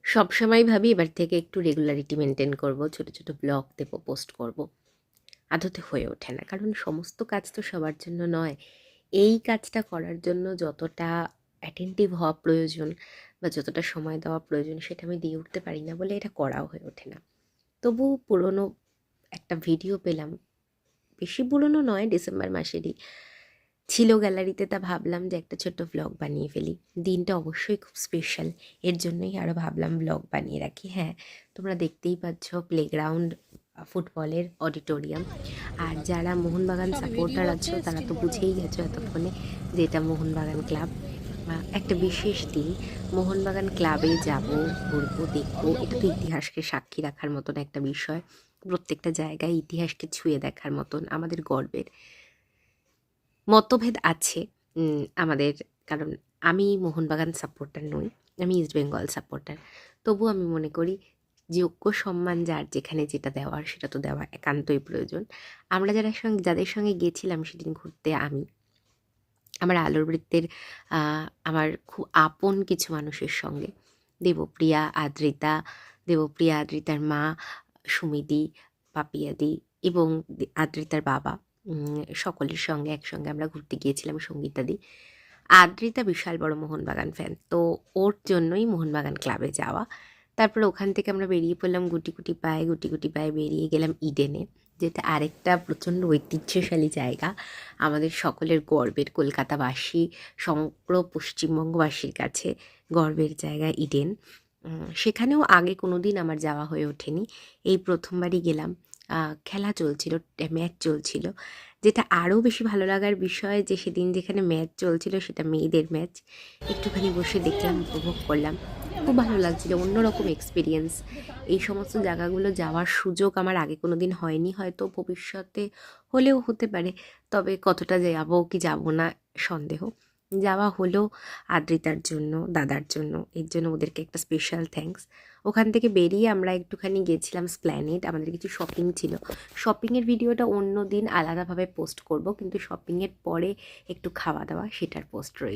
সবসময় ভাবি এবার থেকে একটু রেগুলারিটি মেনটেন করব, ছোট ছোট ব্লগ দেবো, পোস্ট করব। আদতে হয়ে ওঠে না, কারণ সমস্ত কাজ তো সবার জন্য নয়। এই কাজটা করার জন্য যতটা অ্যাটেন্টিভ হওয়া প্রয়োজন বা যতটা সময় দেওয়া প্রয়োজন সেটা আমি দিয়ে উঠতে পারি না বলে এটা করাও হয়ে ওঠে না। তবু পুরনো একটা ভিডিও পেলাম, বেশি পুরনো নয়, ডিসেম্বর মাসেরই ছিল গ্যালারিতে, তা ভাবলাম যে একটা ছোট্ট ভ্লগ বানিয়ে ফেলি। দিনটা অবশ্যই খুব স্পেশাল, এর জন্যই আরও ভাবলাম ভ্লগ বানিয়ে রাখি। হ্যাঁ, তোমরা দেখতেই পাচ্ছ প্লেগ্রাউন্ড, ফুটবলের অডিটোরিয়াম। আর যারা মোহনবাগান সাপোর্টার আছো তারা তো বুঝেই গেছো এতক্ষণে যে এটা মোহনবাগান ক্লাব। একটা বিশেষ দিন, মোহনবাগান ক্লাবে যাব, ঘুরবো, দেখবো। এটা তো ইতিহাসকে সাক্ষী রাখার মতন একটা বিষয়, প্রত্যেকটা জায়গায় ইতিহাসকে ছুঁয়ে দেখার মতন আমাদের গর্বের। মতভেদ আছে আমাদের, কারণ আমি মোহনবাগান সাপোর্টার নই, আমি ইস্টবেঙ্গল সাপোর্টার। তবু আমি মনে করি যোগ্য সম্মান যার যেখানে যেটা দেওয়ার সেটা তো দেওয়া একান্তই প্রয়োজন। আমরা যাদের সঙ্গে গেছিলাম সেদিন ঘুরতে, আমার আলোর বৃত্তের আমার খুব আপন কিছু মানুষের সঙ্গে, দেবপ্রিয়া, আদ্রিতা, দেবপ্রিয়া আদ্রিতার মা সুমিদি, পাপিয়াদি এবং আদ্রিতার বাবা, সকলের সঙ্গে একসঙ্গে আমরা ঘুরতে গিয়েছিলাম। সঙ্গীতাদি, আদ্রিতা বিশাল বড় মোহনবাগান ফ্যান, তো ওর জন্যই মোহনবাগান ক্লাবে যাওয়া। তারপরে ওখান থেকে আমরা বেরিয়ে পড়লাম গুটি গুটি পায়ে বেরিয়ে গেলাম ইডেনে, যেটা আরেকটা প্রচণ্ড ঐতিহ্যশালী জায়গা, আমাদের সকলের গর্বের, কলকাতাবাসী সমগ্র পশ্চিমবঙ্গবাসীর কাছে গর্বের জায়গা ইডেন। সেখানেও আগে কোনো দিন আমার যাওয়া হয়ে ওঠেনি, এই প্রথমবারই গেলাম। খেলা চলছিল, ম্যাচ চলছিল, যেটা আরও বেশি ভালো লাগার বিষয় যে সেদিন যেখানে ম্যাচ চলছিল সেটা মেয়েদের ম্যাচ। একটুখানি বসে দেখলাম, উপভোগ করলাম, খুব ভালো লাগছিল, অন্যরকম এক্সপিরিয়েন্স। এই সমস্ত জায়গাগুলো যাওয়ার সুযোগ আমার আগে কোনো দিন হয়নি, হয়তো ভবিষ্যতে হলেও হতে পারে, তবে কতটা যাবো কি যাবো না সন্দেহ। যাওয়া হলো আদ্রিতার জন্য, দাদার জন্য, এর জন্য ওদেরকে একটা স্পেশাল থ্যাঙ্কস। ওখান থেকে বেরিয়ে আমরা একটুখানি গেছিলাম স্প্ল্যানেড, আমাদের কিছু শপিং ছিল। শপিংয়ের ভিডিওটা অন্য দিন আলাদাভাবে পোস্ট করব, কিন্তু শপিংয়ের পরে একটু খাওয়া দাওয়া সেটার পোস্ট রইল।